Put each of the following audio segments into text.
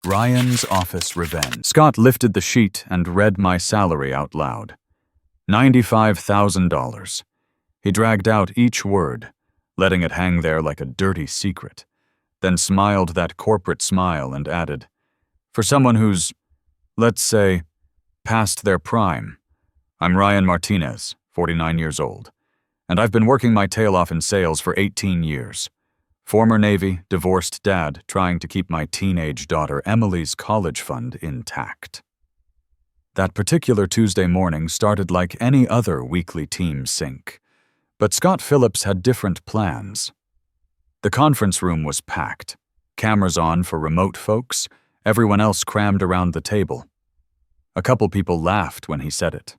Ryan's office revenge. Scott lifted the sheet and read my salary out loud. $95,000. He dragged out each word, letting it hang there like a dirty secret, then smiled that corporate smile and added, "For someone who's, let's say, past their prime, I'm Ryan Martinez, 49 years old, and I've been working my tail off in sales for 18 years. Former Navy, divorced dad, trying to keep my teenage daughter Emily's college fund intact." That particular Tuesday morning started like any other weekly team sync, but Scott Phillips had different plans. The conference room was packed, cameras on for remote folks, everyone else crammed around the table. A couple people laughed when he said it.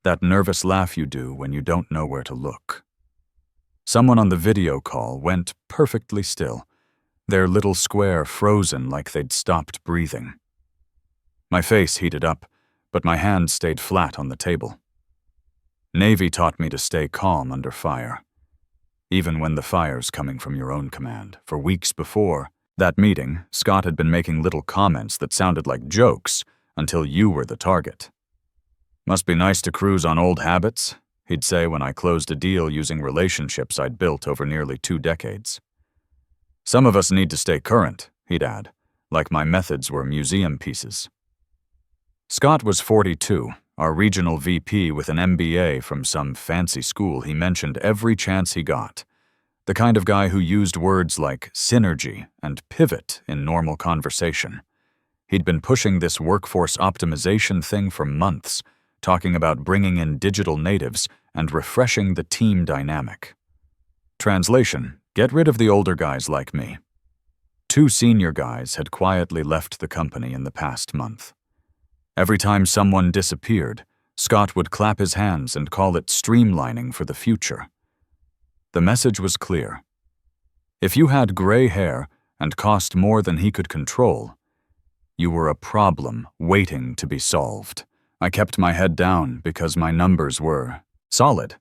That nervous laugh you do when you don't know where to look. Someone on the video call went perfectly still, their little square frozen like they'd stopped breathing. My face heated up, but my hand stayed flat on the table. Navy taught me to stay calm under fire, even when the fire's coming from your own command. For weeks before that meeting, Scott had been making little comments that sounded like jokes until you were the target. "Must be nice to cruise on old habits," he'd say when I closed a deal using relationships I'd built over nearly 2 decades. "Some of us need to stay current," he'd add, like my methods were museum pieces. Scott was 42, our regional VP with an MBA from some fancy school he mentioned every chance he got. The kind of guy who used words like synergy and pivot in normal conversation. He'd been pushing this workforce optimization thing for months, talking about bringing in digital natives and refreshing the team dynamic. Translation: get rid of the older guys like me. 2 senior guys had quietly left the company in the past month. Every time someone disappeared, Scott would clap his hands and call it streamlining for the future. The message was clear. If you had gray hair and cost more than he could control, you were a problem waiting to be solved. I kept my head down because my numbers were solid.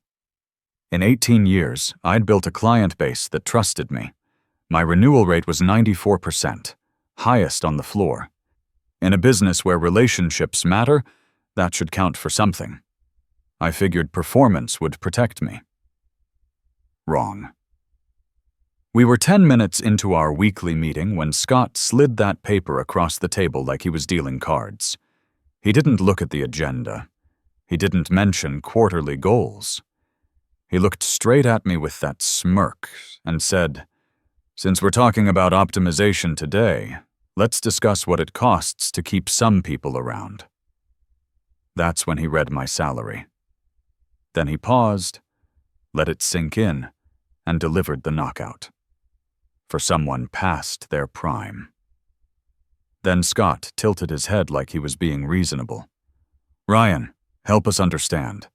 In 18 years, I'd built a client base that trusted me. My renewal rate was 94%, highest on the floor. In a business where relationships matter, that should count for something. I figured performance would protect me. Wrong. We were 10 minutes into our weekly meeting when Scott slid that paper across the table like he was dealing cards. He didn't look at the agenda. He didn't mention quarterly goals. He looked straight at me with that smirk and said, "Since we're talking about optimization today, let's discuss what it costs to keep some people around." That's when he read my salary. Then he paused, let it sink in, and delivered the knockout. For someone past their prime. Then Scott tilted his head like he was being reasonable. "Ryan, help us understand.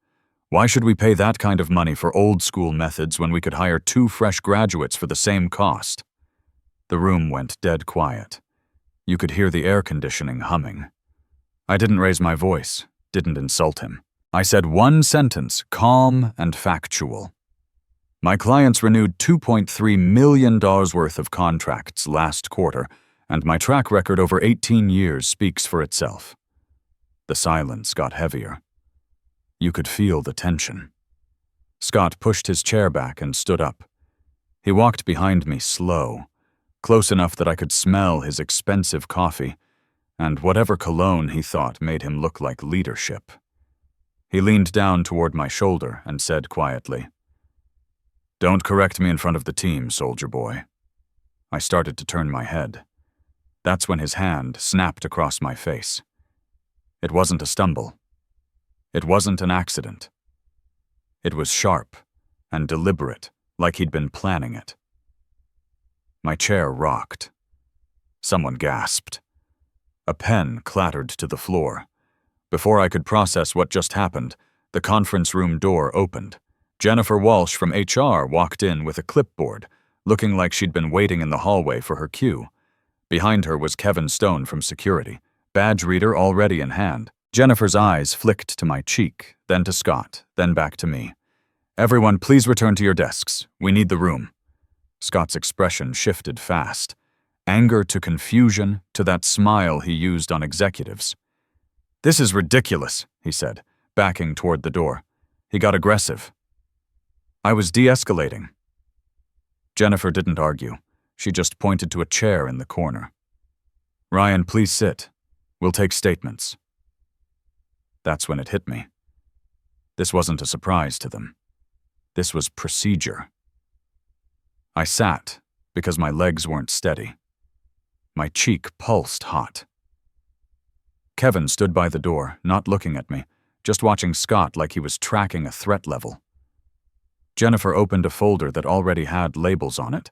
Why should we pay that kind of money for old-school methods when we could hire 2 fresh graduates for the same cost?" The room went dead quiet. You could hear the air conditioning humming. I didn't raise my voice, didn't insult him. I said one sentence, calm and factual. My clients renewed $2.3 million worth of contracts last quarter, and my track record over 18 years speaks for itself. The silence got heavier. You could feel the tension. Scott pushed his chair back and stood up. He walked behind me slow, close enough that I could smell his expensive coffee, and whatever cologne he thought made him look like leadership. He leaned down toward my shoulder and said quietly, "Don't correct me in front of the team, soldier boy." I started to turn my head. That's when his hand snapped across my face. It wasn't a stumble. It wasn't an accident. It was sharp and deliberate, like he'd been planning it. My chair rocked. Someone gasped. A pen clattered to the floor. Before I could process what just happened, the conference room door opened. Jennifer Walsh from HR walked in with a clipboard, looking like she'd been waiting in the hallway for her cue. Behind her was Kevin Stone from security, badge reader already in hand. Jennifer's eyes flicked to my cheek, then to Scott, then back to me. "Everyone, please return to your desks. We need the room." Scott's expression shifted fast. anger to confusion to that smile he used on executives. "This is ridiculous," he said, backing toward the door. He got aggressive. I was de-escalating. Jennifer didn't argue. She just pointed to a chair in the corner. "Ryan, please sit. We'll take statements." That's when it hit me. This wasn't a surprise to them. This was procedure. I sat because my legs weren't steady. My cheek pulsed hot. Kevin stood by the door, not looking at me, just watching Scott like he was tracking a threat level. Jennifer opened a folder that already had labels on it: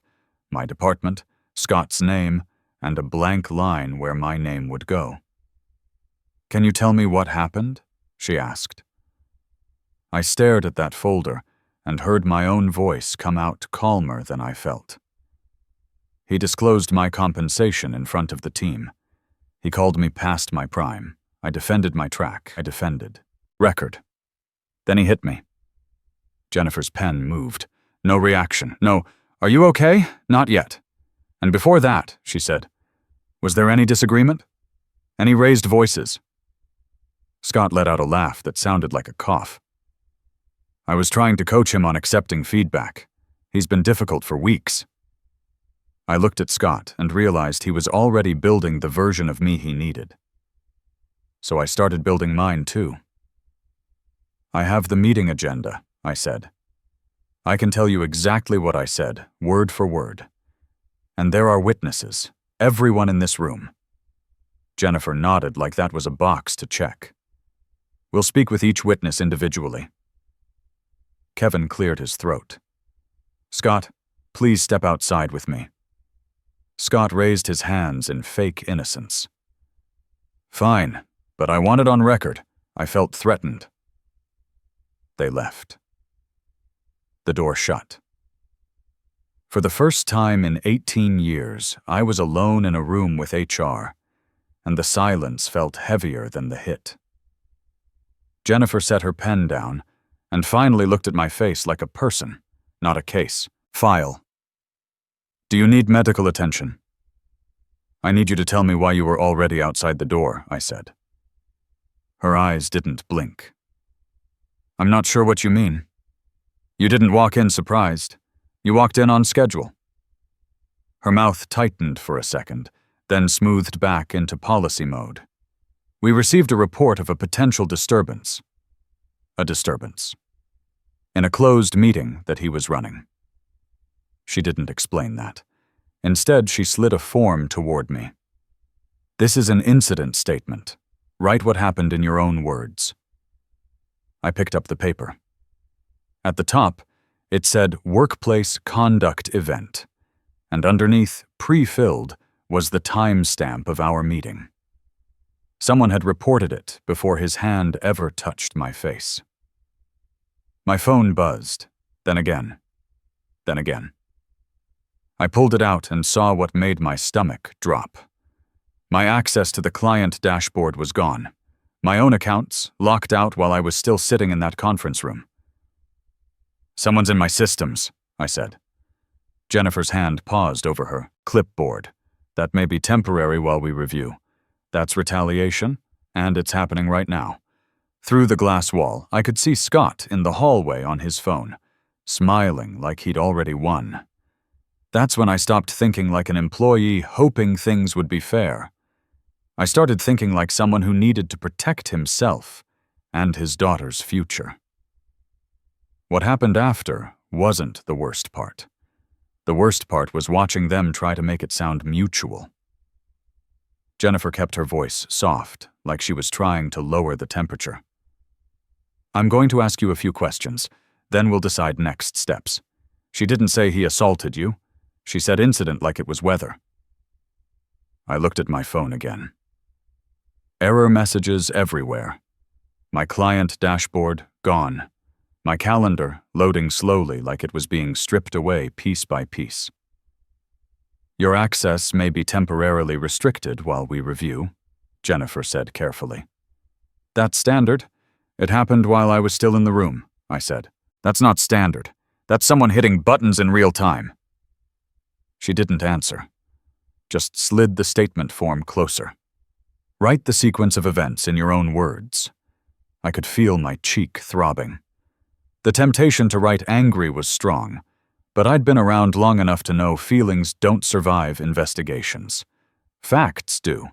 my department, Scott's name, and a blank line where my name would go. "Can you tell me what happened?" she asked. I stared at that folder and heard my own voice come out calmer than I felt. He disclosed my compensation in front of the team. He called me past my prime. I defended my track. I defended. Record. Then he hit me. Jennifer's pen moved. No reaction. No, "Are you okay?" "Not yet." "And before that," she said, "was there any disagreement? Any raised voices?" Scott let out a laugh that sounded like a cough. "I was trying to coach him on accepting feedback. He's been difficult for weeks." I looked at Scott and realized he was already building the version of me he needed. So I started building mine too. "I have the meeting agenda," I said. "I can tell you exactly what I said, word for word. And there are witnesses, everyone in this room." Jennifer nodded like that was a box to check. "We'll speak with each witness individually." Kevin cleared his throat. "Scott, please step outside with me." Scott raised his hands in fake innocence. "Fine, but I want it on record. I felt threatened." They left. The door shut. For the first time in 18 years, I was alone in a room with HR, and the silence felt heavier than the hit. Jennifer set her pen down and finally looked at my face like a person, not a case. "File. Do you need medical attention?" "I need you to tell me why you were already outside the door," I said. Her eyes didn't blink. "I'm not sure what you mean. You didn't walk in surprised. You walked in on schedule." Her mouth tightened for a second, then smoothed back into policy mode. "We received a report of a potential disturbance." A disturbance. In a closed meeting that he was running. She didn't explain that. Instead, she slid a form toward me. "This is an incident statement. Write what happened in your own words." I picked up the paper. At the top, it said Workplace Conduct Event, and underneath, pre-filled, was the timestamp of our meeting. Someone had reported it before his hand ever touched my face. My phone buzzed, then again, then again. I pulled it out and saw what made my stomach drop. My access to the client dashboard was gone. My own accounts locked out while I was still sitting in that conference room. "Someone's in my systems," I said. Jennifer's hand paused over her clipboard. "That may be temporary while we review. That's retaliation, and it's happening right now." Through the glass wall, I could see Scott in the hallway on his phone, smiling like he'd already won. That's when I stopped thinking like an employee hoping things would be fair. I started thinking like someone who needed to protect himself and his daughter's future. What happened after wasn't the worst part. The worst part was watching them try to make it sound mutual. Jennifer kept her voice soft, like she was trying to lower the temperature. "I'm going to ask you a few questions, then we'll decide next steps." She didn't say he assaulted you. She said incident like it was weather. I looked at my phone again. Error messages everywhere. My client dashboard gone. My calendar loading slowly like it was being stripped away piece by piece. "Your access may be temporarily restricted while we review," Jennifer said carefully. "That's standard. It happened while I was still in the room," I said. "That's not standard. That's someone hitting buttons in real time." She didn't answer. just slid the statement form closer. Write the sequence of events in your own words. I could feel my cheek throbbing. The temptation to write angry was strong, but I'd been around long enough to know feelings don't survive investigations. Facts do,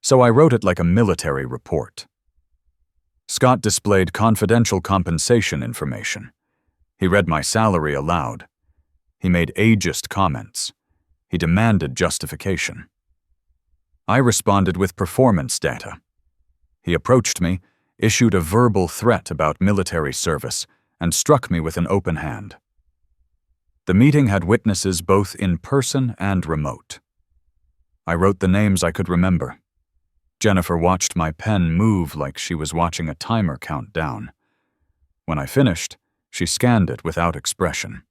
so I wrote it like a military report. Scott displayed confidential compensation information. He read my salary aloud. He made ageist comments. He demanded justification. I responded with performance data. He approached me, issued a verbal threat about military service, and struck me with an open hand. The meeting had witnesses both in person and remote. I wrote the names I could remember. Jennifer watched my pen move like she was watching a timer count down. When I finished, she scanned it without expression.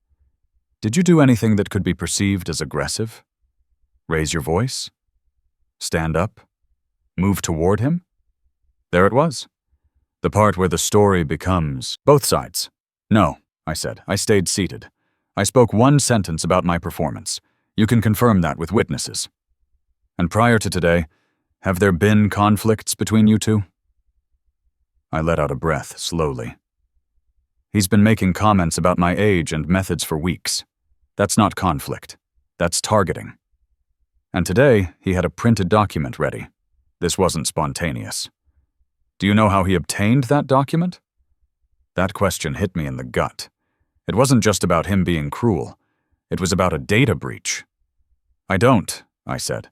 Did you do anything that could be perceived as aggressive? Raise your voice? Stand up? Move toward him? There it was. The part where the story becomes both sides. No, I said. I stayed seated. I spoke one sentence about my performance. You can confirm that with witnesses. And prior to today, have there been conflicts between you two? I let out a breath slowly. He's been making comments about my age and methods for weeks. That's not conflict. That's targeting. And today, he had a printed document ready. This wasn't spontaneous. Do you know how he obtained that document? That question hit me in the gut. It wasn't just about him being cruel. It was about a data breach. I don't, I said.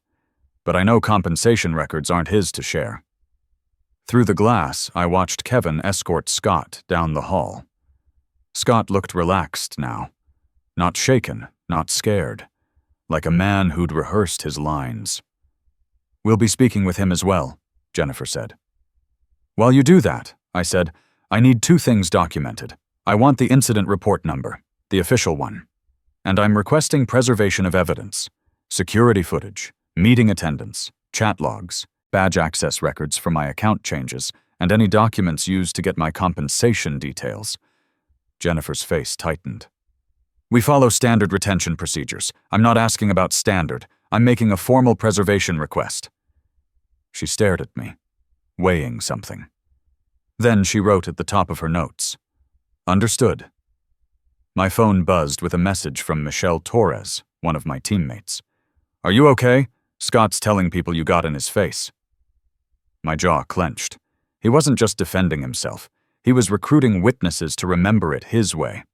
But I know compensation records aren't his to share. Through the glass, I watched Kevin escort Scott down the hall. Scott looked relaxed now. Not shaken, not scared. Like a man who'd rehearsed his lines. We'll be speaking with him as well, Jennifer said. While you do that, I said, I need two things documented. I want the incident report number, the official one. And I'm requesting preservation of evidence, security footage, meeting attendance, chat logs, badge access records for my account changes, and any documents used to get my compensation details. Jennifer's face tightened. We follow standard retention procedures. I'm not asking about standard. I'm making a formal preservation request. She stared at me, weighing something. Then she wrote at the top of her notes. Understood. My phone buzzed with a message from Michelle Torres, one of my teammates. Are you okay? Scott's telling people you got in his face. My jaw clenched. He wasn't just defending himself. He was recruiting witnesses to remember it his way.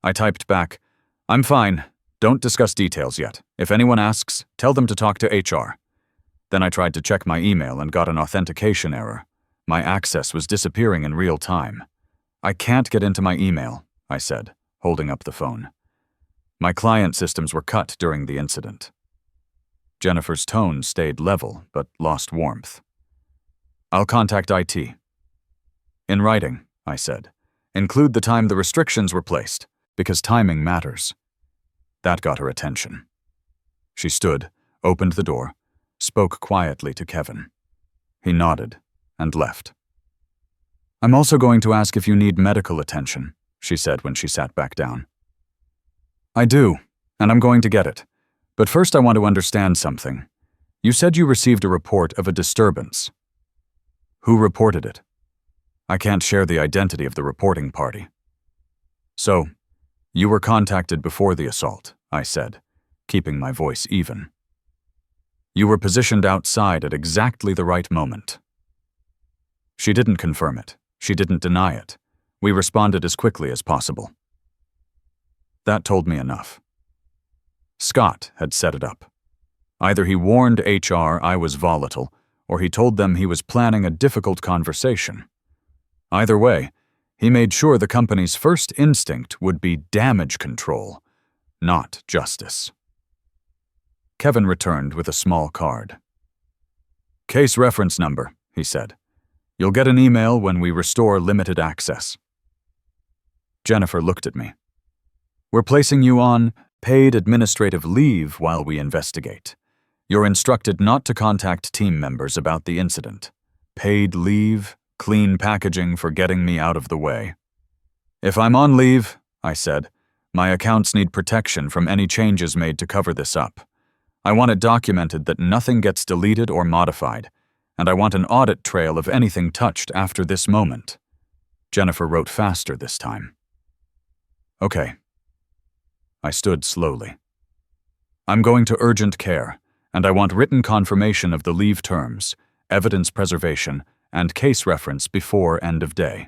I typed back, I'm fine. Don't discuss details yet. If anyone asks, tell them to talk to HR. Then I tried to check my email and got an authentication error. My access was disappearing in real time. I can't get into my email, I said, holding up the phone. My client systems were cut during the incident. Jennifer's tone stayed level, but lost warmth. I'll contact IT. In writing, I said. Include the time the restrictions were placed, because timing matters. That got her attention. She stood, opened the door, spoke quietly to Kevin. He nodded and left. I'm also going to ask if you need medical attention, she said when she sat back down. I do, and I'm going to get it. But first I want to understand something. You said you received a report of a disturbance. Who reported it? I can't share the identity of the reporting party. So, you were contacted before the assault, I said, keeping my voice even. You were positioned outside at exactly the right moment. She didn't confirm it. She didn't deny it. We responded as quickly as possible. That told me enough. Scott had set it up. Either he warned HR I was volatile, or he told them he was planning a difficult conversation. Either way, he made sure the company's first instinct would be damage control, not justice. Kevin returned with a small card. Case reference number, he said. You'll get an email when we restore limited access. Jennifer looked at me. We're placing you on paid administrative leave while we investigate. You're instructed not to contact team members about the incident. Paid leave, clean packaging for getting me out of the way. If I'm on leave, I said, my accounts need protection from any changes made to cover this up. I want it documented that nothing gets deleted or modified, and I want an audit trail of anything touched after this moment. Jennifer wrote faster this time. Okay. I stood slowly. I'm going to urgent care, and I want written confirmation of the leave terms, evidence preservation, and case reference before end of day.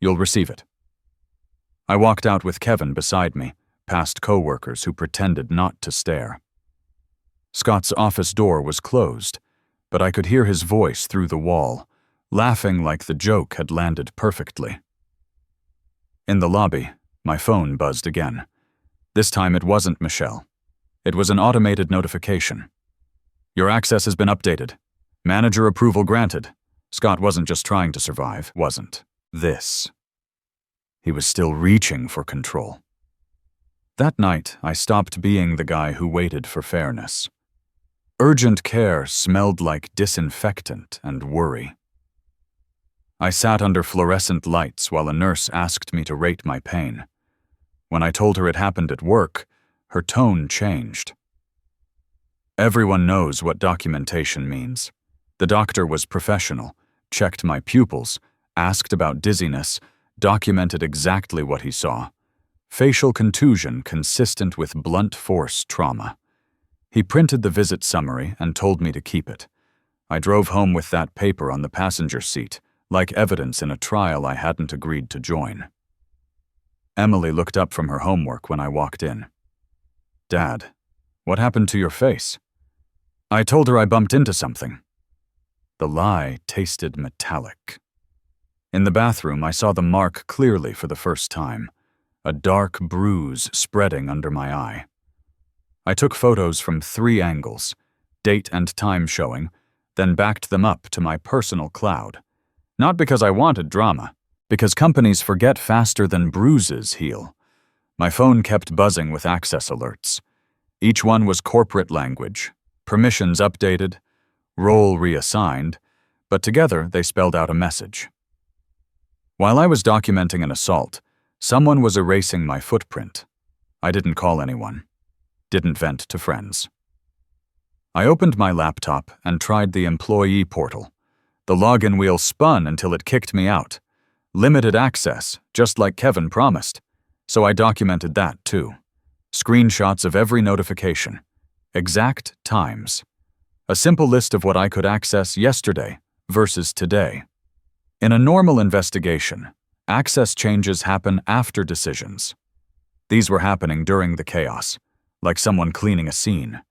You'll receive it. I walked out with Kevin beside me, past co-workers who pretended not to stare. Scott's office door was closed, but I could hear his voice through the wall, laughing like the joke had landed perfectly. In the lobby, my phone buzzed again. This time it wasn't Michelle. It was an automated notification. Your access has been updated. Manager approval granted. Scott wasn't just trying to survive, wasn't this. He was still reaching for control. That night, I stopped being the guy who waited for fairness. Urgent care smelled like disinfectant and worry. I sat under fluorescent lights while a nurse asked me to rate my pain. When I told her it happened at work, her tone changed. Everyone knows what documentation means. The doctor was professional, checked my pupils, asked about dizziness, documented exactly what he saw. Facial contusion consistent with blunt force trauma. He printed the visit summary and told me to keep it. I drove home with that paper on the passenger seat, like evidence in a trial I hadn't agreed to join. Emily looked up from her homework when I walked in. Dad, what happened to your face? I told her I bumped into something. The lie tasted metallic. In the bathroom, I saw the mark clearly for the first time, a dark bruise spreading under my eye. I took photos from 3 angles, date and time showing, then backed them up to my personal cloud. Not because I wanted drama, because companies forget faster than bruises heal. My phone kept buzzing with access alerts. Each one was corporate language, permissions updated, role reassigned, but together they spelled out a message. While I was documenting an assault, someone was erasing my footprint. I didn't call anyone. Didn't vent to friends. I opened my laptop and tried the employee portal. The login wheel spun until it kicked me out. Limited access, just like Kevin promised. So I documented that too. Screenshots of every notification. Exact times. A simple list of what I could access yesterday versus today. In a normal investigation, access changes happen after decisions. These were happening during the chaos, like someone cleaning a scene.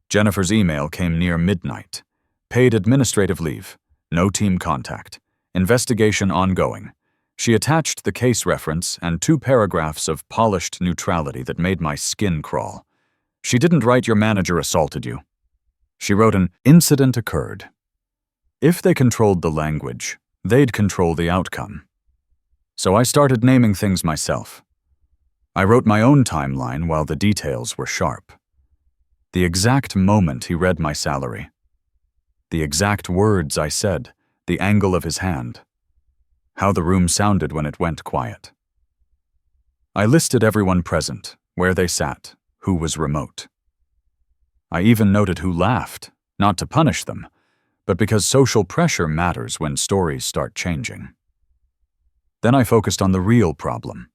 Jennifer's email came near midnight. Paid administrative leave. No team contact. Investigation ongoing. She attached the case reference and 2 paragraphs of polished neutrality that made my skin crawl. She didn't write your manager assaulted you. She wrote an incident occurred. If they controlled the language, they'd control the outcome. So I started naming things myself. I wrote my own timeline while the details were sharp. The exact moment he read my salary. The exact words I said, the angle of his hand. How the room sounded when it went quiet. I listed everyone present, where they sat, who was remote. I even noted who laughed, not to punish them, but because social pressure matters when stories start changing. Then I focused on the real problem.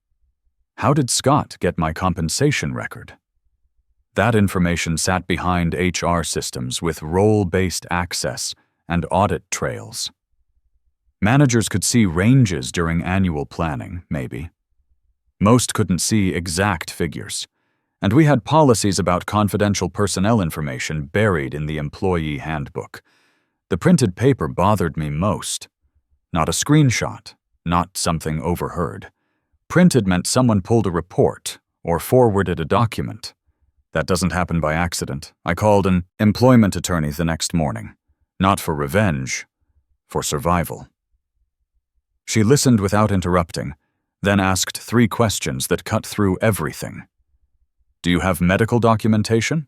How did Scott get my compensation record? That information sat behind HR systems with role-based access and audit trails. Managers could see ranges during annual planning, maybe. Most couldn't see exact figures, and we had policies about confidential personnel information buried in the employee handbook. The printed paper bothered me most. Not a screenshot, not something overheard. Printed meant someone pulled a report or forwarded a document. That doesn't happen by accident. I called an employment attorney the next morning. Not for revenge, for survival. She listened without interrupting, then asked 3 questions that cut through everything. Do you have medical documentation?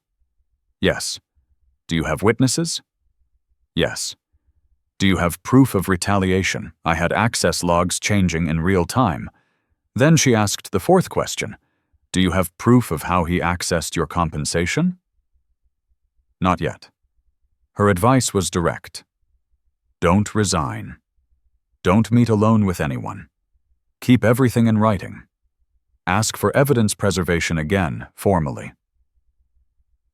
Yes. Do you have witnesses? Yes. Do you have proof of retaliation? I had access logs changing in real time. Then she asked the 4th question. Do you have proof of how he accessed your compensation? Not yet. Her advice was direct. Don't resign. Don't meet alone with anyone. Keep everything in writing. Ask for evidence preservation again, formally.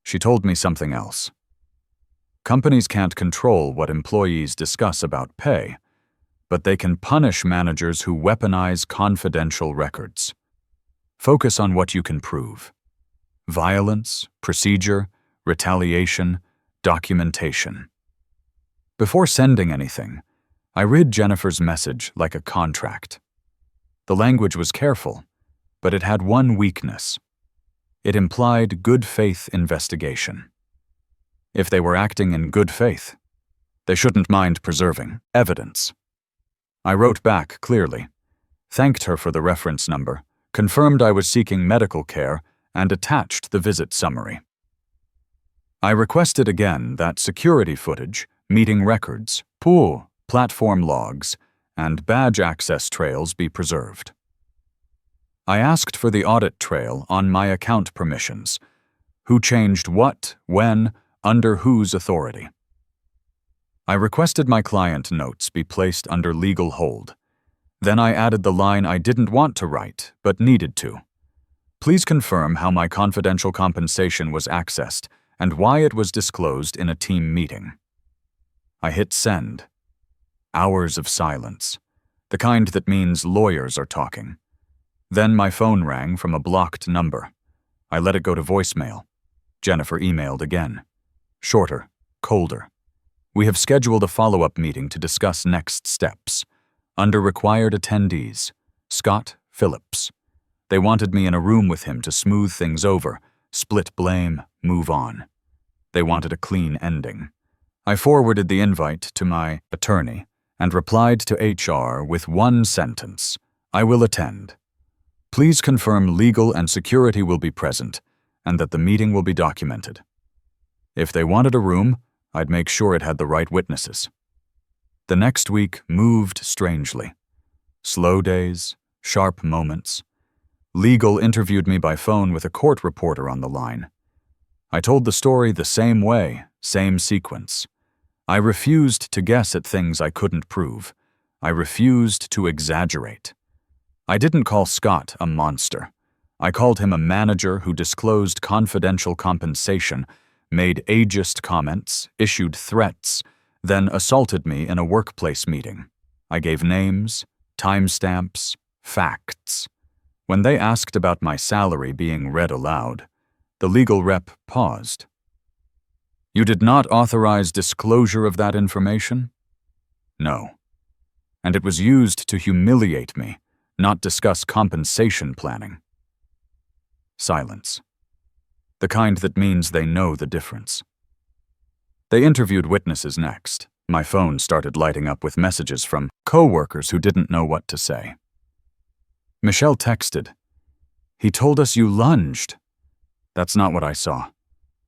She told me something else. Companies can't control what employees discuss about pay, but they can punish managers who weaponize confidential records. Focus on what you can prove. Violence, procedure, retaliation, documentation. Before sending anything, I read Jennifer's message like a contract. The language was careful, but it had one weakness. It implied good faith investigation. If they were acting in good faith, they shouldn't mind preserving evidence. I wrote back clearly, thanked her for the reference number, confirmed I was seeking medical care, and attached the visit summary. I requested again that security footage, meeting records, platform logs, and badge access trails be preserved. I asked for the audit trail on my account permissions, who changed what, when, under whose authority. I requested my client notes be placed under legal hold. Then I added the line I didn't want to write, but needed to. Please confirm how my confidential compensation was accessed and why it was disclosed in a team meeting. I hit send. Hours of silence, the kind that means lawyers are talking. Then my phone rang from a blocked number. I let it go to voicemail. Jennifer emailed again. Shorter, colder. We have scheduled a follow-up meeting to discuss next steps. Under required attendees, Scott Phillips. They wanted me in a room with him to smooth things over, split blame, move on. They wanted a clean ending. I forwarded the invite to my attorney and replied to HR with one sentence. I will attend. Please confirm legal and security will be present and that the meeting will be documented. If they wanted a room, I'd make sure it had the right witnesses. The next week moved strangely. Slow days, sharp moments. Legal interviewed me by phone with a court reporter on the line. I told the story the same way, same sequence. I refused to guess at things I couldn't prove. I refused to exaggerate. I didn't call Scott a monster. I called him a manager who disclosed confidential compensation, made ageist comments, issued threats, then assaulted me in a workplace meeting. I gave names, timestamps, facts. When they asked about my salary being read aloud, the legal rep paused. You did not authorize disclosure of that information? No. And it was used to humiliate me, not discuss compensation planning. Silence. The kind that means they know the difference. They interviewed witnesses next. My phone started lighting up with messages from co-workers who didn't know what to say. Michelle texted, "He told us you lunged." That's not what I saw.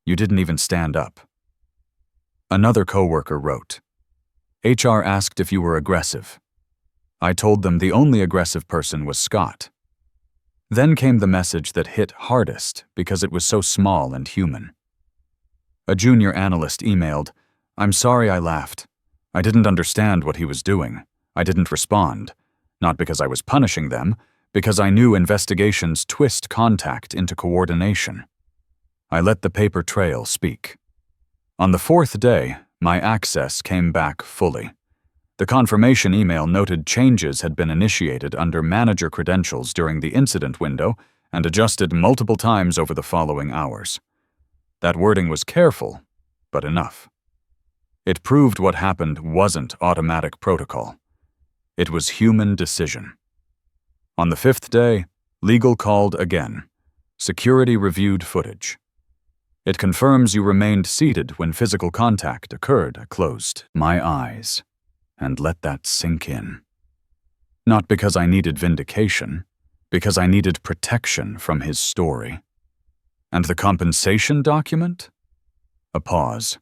You didn't even stand up. Another co-worker wrote, HR asked if you were aggressive. I told them the only aggressive person was Scott. Then came the message that hit hardest because it was so small and human. A junior analyst emailed, I'm sorry I laughed. I didn't understand what he was doing. I didn't respond. Not because I was punishing them, because I knew investigations twist contact into coordination. I let the paper trail speak. On the fourth day, my access came back fully. The confirmation email noted changes had been initiated under manager credentials during the incident window and adjusted multiple times over the following hours. That wording was careful, but enough. It proved what happened wasn't automatic protocol. It was human decision. On the fifth day, legal called again. Security reviewed footage. It confirms you remained seated when physical contact occurred. I closed my eyes and let that sink in. Not because I needed vindication, because I needed protection from his story. And the compensation document? A pause.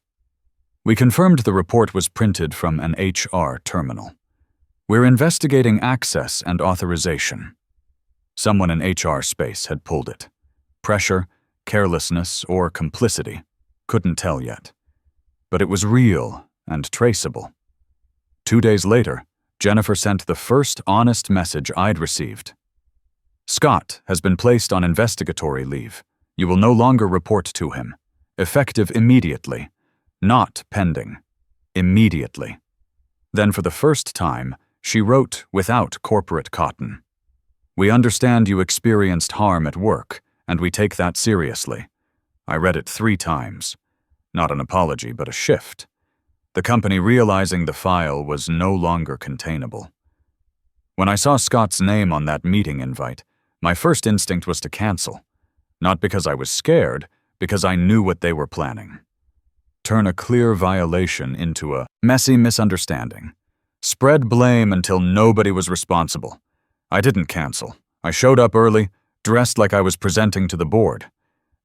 We confirmed the report was printed from an HR terminal. We're investigating access and authorization. Someone in HR space had pulled it. Pressure, carelessness, or complicity. Couldn't tell yet. But it was real and traceable. 2 days later, Jennifer sent the first honest message I'd received. Scott has been placed on investigatory leave. You will no longer report to him. Effective immediately. Not pending. Immediately. Then for the first time, she wrote without corporate cotton. We understand you experienced harm at work, and we take that seriously. I read it 3 times. Not an apology, but a shift. The company realizing the file was no longer containable. When I saw Scott's name on that meeting invite, my first instinct was to cancel. Not because I was scared, because I knew what they were planning. Turn a clear violation into a messy misunderstanding. Spread blame until nobody was responsible. I didn't cancel. I showed up early, dressed like I was presenting to the board.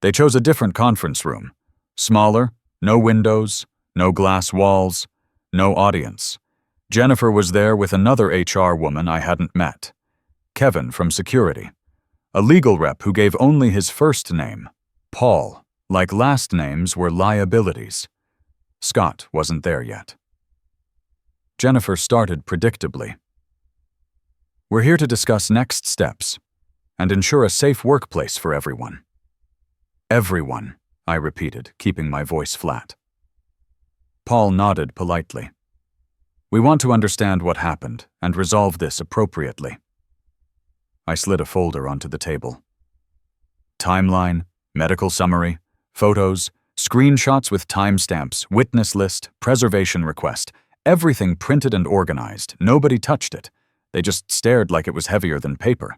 They chose a different conference room. Smaller, no windows, no glass walls, no audience. Jennifer was there with another HR woman I hadn't met. Kevin from security. A legal rep who gave only his first name, Paul, like last names were liabilities. Scott wasn't there yet. Jennifer started predictably. We're here to discuss next steps and ensure a safe workplace for everyone. Everyone, I repeated, keeping my voice flat. Paul nodded politely. We want to understand what happened and resolve this appropriately. I slid a folder onto the table. Timeline, medical summary, photos, screenshots with timestamps, witness list, preservation request, everything printed and organized. Nobody touched it. They just stared like it was heavier than paper.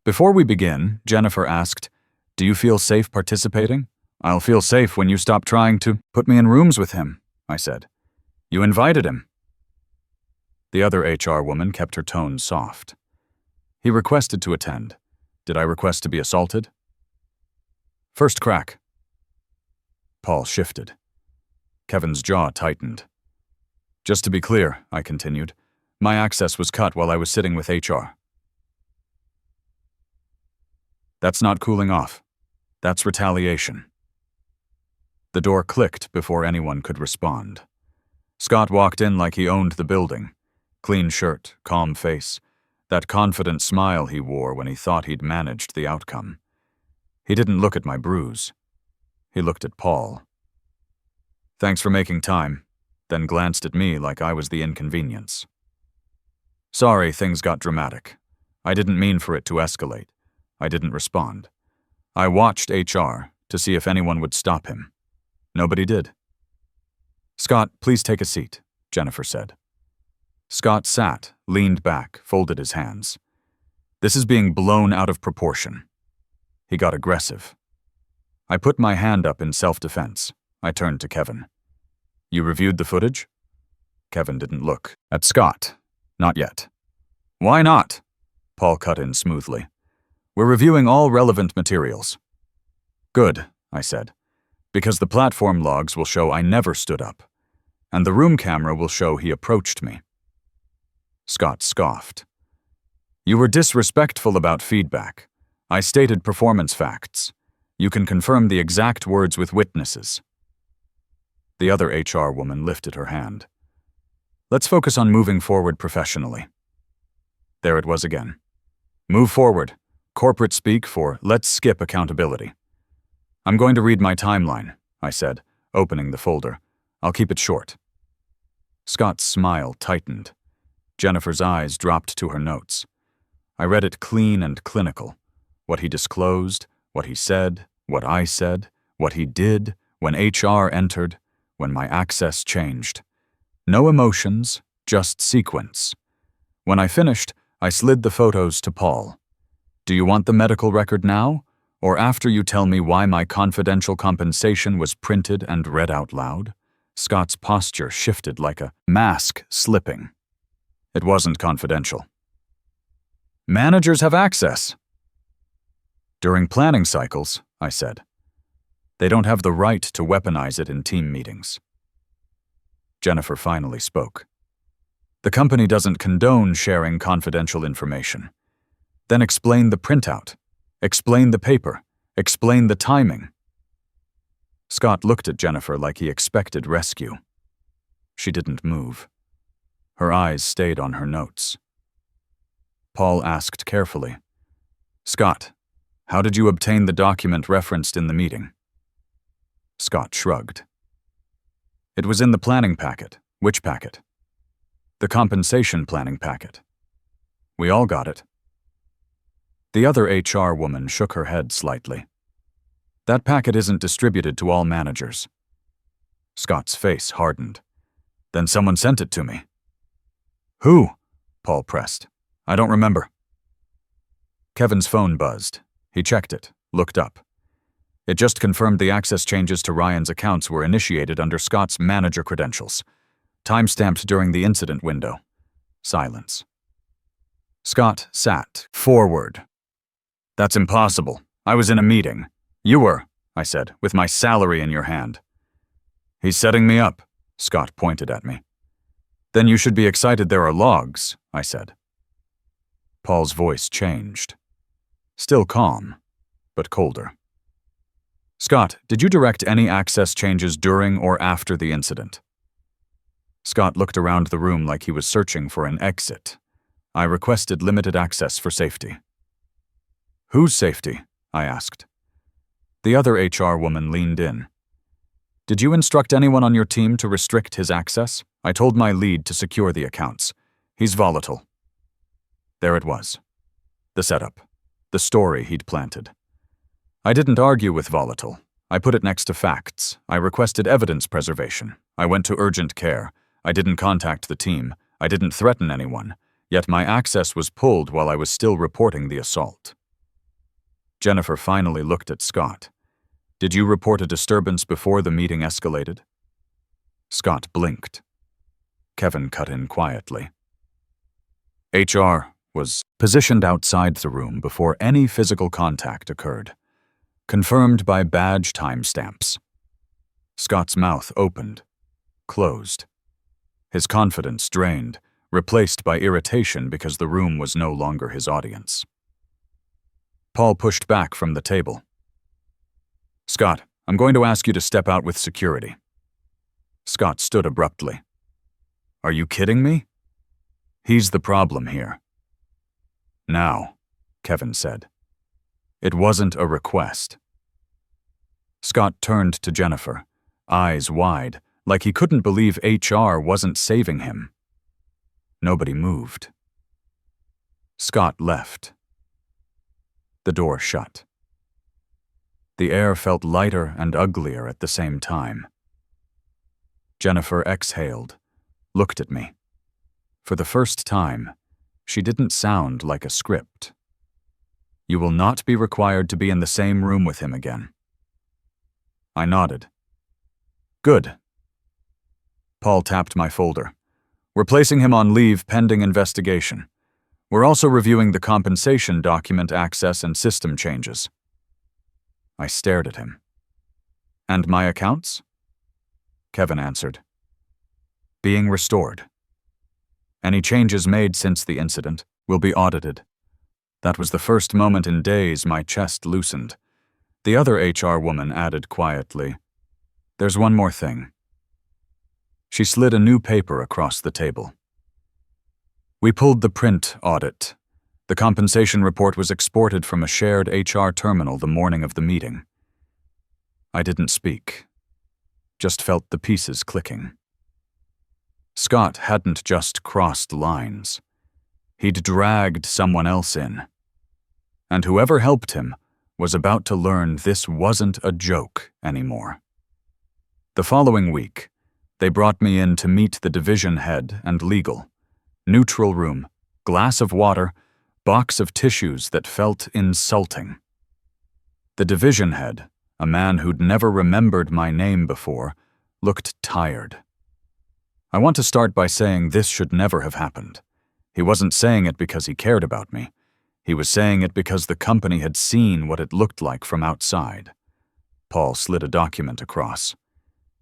Before we begin, Jennifer asked, "Do you feel safe participating?" "I'll feel safe when you stop trying to put me in rooms with him," I said. "You invited him." The other HR woman kept her tone soft. He requested to attend. Did I request to be assaulted? First crack. Paul shifted. Kevin's jaw tightened. Just to be clear, I continued, my access was cut while I was sitting with HR. That's not cooling off. That's retaliation. The door clicked before anyone could respond. Scott walked in like he owned the building. Clean shirt, calm face, that confident smile he wore when he thought he'd managed the outcome. He didn't look at my bruise. He looked at Paul. Thanks for making time, then glanced at me like I was the inconvenience. Sorry things got dramatic. I didn't mean for it to escalate. I didn't respond. I watched HR to see if anyone would stop him. Nobody did. Scott, please take a seat, Jennifer said. Scott sat, leaned back, folded his hands. This is being blown out of proportion. He got aggressive. I put my hand up in self-defense. I turned to Kevin. You reviewed the footage? Kevin didn't look at Scott. Not yet. Why not? Paul cut in smoothly. We're reviewing all relevant materials. Good, I said, because the platform logs will show I never stood up, and the room camera will show he approached me. Scott scoffed. You were disrespectful about feedback. I stated performance facts. You can confirm the exact words with witnesses. The other HR woman lifted her hand. Let's focus on moving forward professionally. There it was again. Move forward. Corporate speak for let's skip accountability. I'm going to read my timeline, I said, opening the folder. I'll keep it short. Scott's smile tightened. Jennifer's eyes dropped to her notes. I read it clean and clinical. What he disclosed, what he said, what I said, what he did, when HR entered, when my access changed. No emotions, just sequence. When I finished, I slid the photos to Paul. Do you want the medical record now, or after you tell me why my confidential compensation was printed and read out loud? Scott's posture shifted like a mask slipping. It wasn't confidential. Managers have access. During planning cycles, I said. They don't have the right to weaponize it in team meetings. Jennifer finally spoke. The company doesn't condone sharing confidential information. Then explain the printout. Explain the paper. Explain the timing. Scott looked at Jennifer like he expected rescue. She didn't move. Her eyes stayed on her notes. Paul asked carefully, "Scott, how did you obtain the document referenced in the meeting?" Scott shrugged. "It was in the planning packet." "Which packet?" "The compensation planning packet." "We all got it." The other HR woman shook her head slightly. "That packet isn't distributed to all managers." Scott's face hardened. "Then someone sent it to me." "Who?" Paul pressed. "I don't remember." Kevin's phone buzzed. He checked it, looked up. It just confirmed the access changes to Ryan's accounts were initiated under Scott's manager credentials. Time-stamped during the incident window. Silence. Scott sat forward. "That's impossible. I was in a meeting." "You were," I said, "with my salary in your hand." "He's setting me up," Scott pointed at me. "Then you should be excited there are logs," I said. Paul's voice changed. Still calm, but colder. "Scott, did you direct any access changes during or after the incident?" Scott looked around the room like he was searching for an exit. "I requested limited access for safety." "Whose safety?" I asked. The other HR woman leaned in. "Did you instruct anyone on your team to restrict his access?" "I told my lead to secure the accounts. He's volatile." There it was. The setup. The story he'd planted. I didn't argue with volatile. I put it next to facts. I requested evidence preservation. I went to urgent care. I didn't contact the team. I didn't threaten anyone. Yet my access was pulled while I was still reporting the assault. Jennifer finally looked at Scott. "Did you report a disturbance before the meeting escalated?" Scott blinked. Kevin cut in quietly. HR was positioned outside the room before any physical contact occurred. Confirmed by badge timestamps. Scott's mouth opened, closed. His confidence drained, replaced by irritation because the room was no longer his audience. Paul pushed back from the table. "Scott, I'm going to ask you to step out with security." Scott stood abruptly. "Are you kidding me?" "He's the problem here." "Now," Kevin said. It wasn't a request. Scott turned to Jennifer, eyes wide, like he couldn't believe HR wasn't saving him. Nobody moved. Scott left. The door shut. The air felt lighter and uglier at the same time. Jennifer exhaled, looked at me. For the first time, she didn't sound like a script. "You will not be required to be in the same room with him again." I nodded. "Good." Paul tapped my folder. "We're placing him on leave pending investigation. We're also reviewing the compensation document access and system changes." I stared at him. "And my accounts?" Kevin answered. "Being restored. Any changes made since the incident will be audited." That was the first moment in days my chest loosened. The other HR woman added quietly, "There's one more thing." She slid a new paper across the table. "We pulled the print audit. The compensation report was exported from a shared HR terminal the morning of the meeting." I didn't speak, just felt the pieces clicking. Scott hadn't just crossed lines. He'd dragged someone else in. And whoever helped him was about to learn this wasn't a joke anymore. The following week, they brought me in to meet the division head and legal. Neutral room, glass of water, box of tissues that felt insulting. The division head, a man who'd never remembered my name before, looked tired. I want to start by saying this should never have happened. He wasn't saying it because he cared about me. He was saying it because the company had seen what it looked like from outside. Paul slid a document across.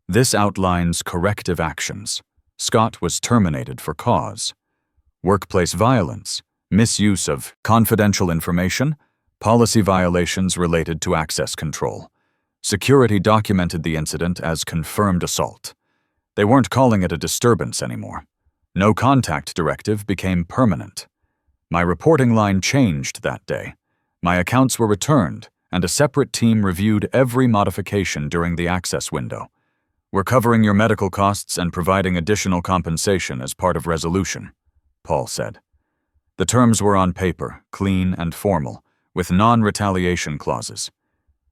"This outlines corrective actions. Scott was terminated for cause. Workplace violence, misuse of confidential information, policy violations related to access control. Security documented the incident as confirmed assault. They weren't calling it a disturbance anymore. No contact directive became permanent. My reporting line changed that day. My accounts were returned, and a separate team reviewed every modification during the access window. We're covering your medical costs and providing additional compensation as part of resolution, Paul said. The terms were on paper, clean and formal, with non-retaliation clauses.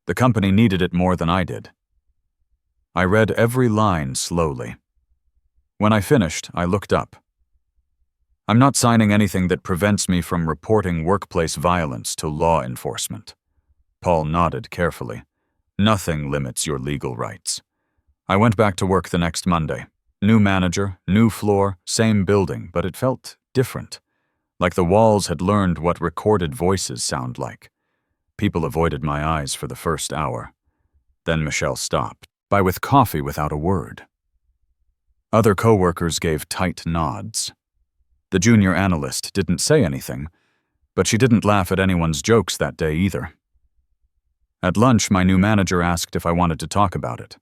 The company needed it more than I did. I read every line slowly. When I finished, I looked up. I'm not signing anything that prevents me from reporting workplace violence to law enforcement. Paul nodded carefully. Nothing limits your legal rights. I went back to work the next Monday. New manager, new floor, same building, but it felt different. Like the walls had learned what recorded voices sound like. People avoided my eyes for the first hour. Then Michelle stopped, by with coffee without a word. Other coworkers gave tight nods. The junior analyst didn't say anything, but she didn't laugh at anyone's jokes that day either. At lunch, my new manager asked if I wanted to talk about it.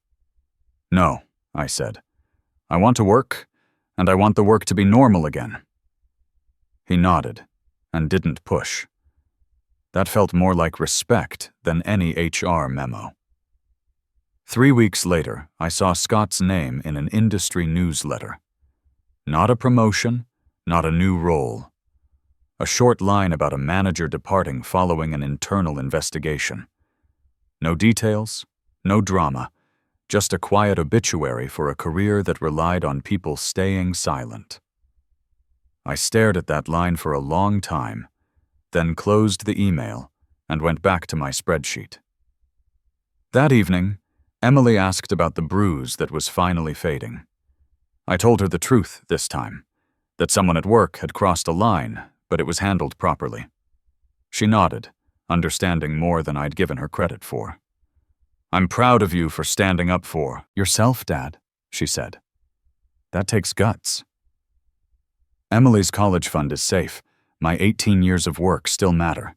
No, I said. I want to work, and I want the work to be normal again. He nodded, and didn't push. That felt more like respect than any HR memo. 3 weeks later, I saw Scott's name in an industry newsletter. Not a promotion, not a new role. A short line about a manager departing following an internal investigation. No details, no drama, just a quiet obituary for a career that relied on people staying silent. I stared at that line for a long time, then closed the email and went back to my spreadsheet. That evening, Emily asked about the bruise that was finally fading. I told her the truth this time, that someone at work had crossed a line, but it was handled properly. She nodded, understanding more than I'd given her credit for. I'm proud of you for standing up for yourself, Dad, she said. That takes guts. Emily's college fund is safe. My 18 years of work still matter.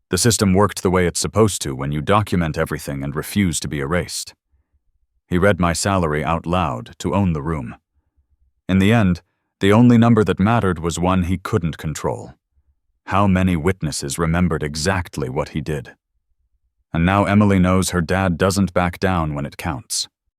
The system worked the way it's supposed to when you document everything and refuse to be erased. He read my salary out loud to own the room. In the end, the only number that mattered was one he couldn't control. How many witnesses remembered exactly what he did? And now Emily knows her dad doesn't back down when it counts.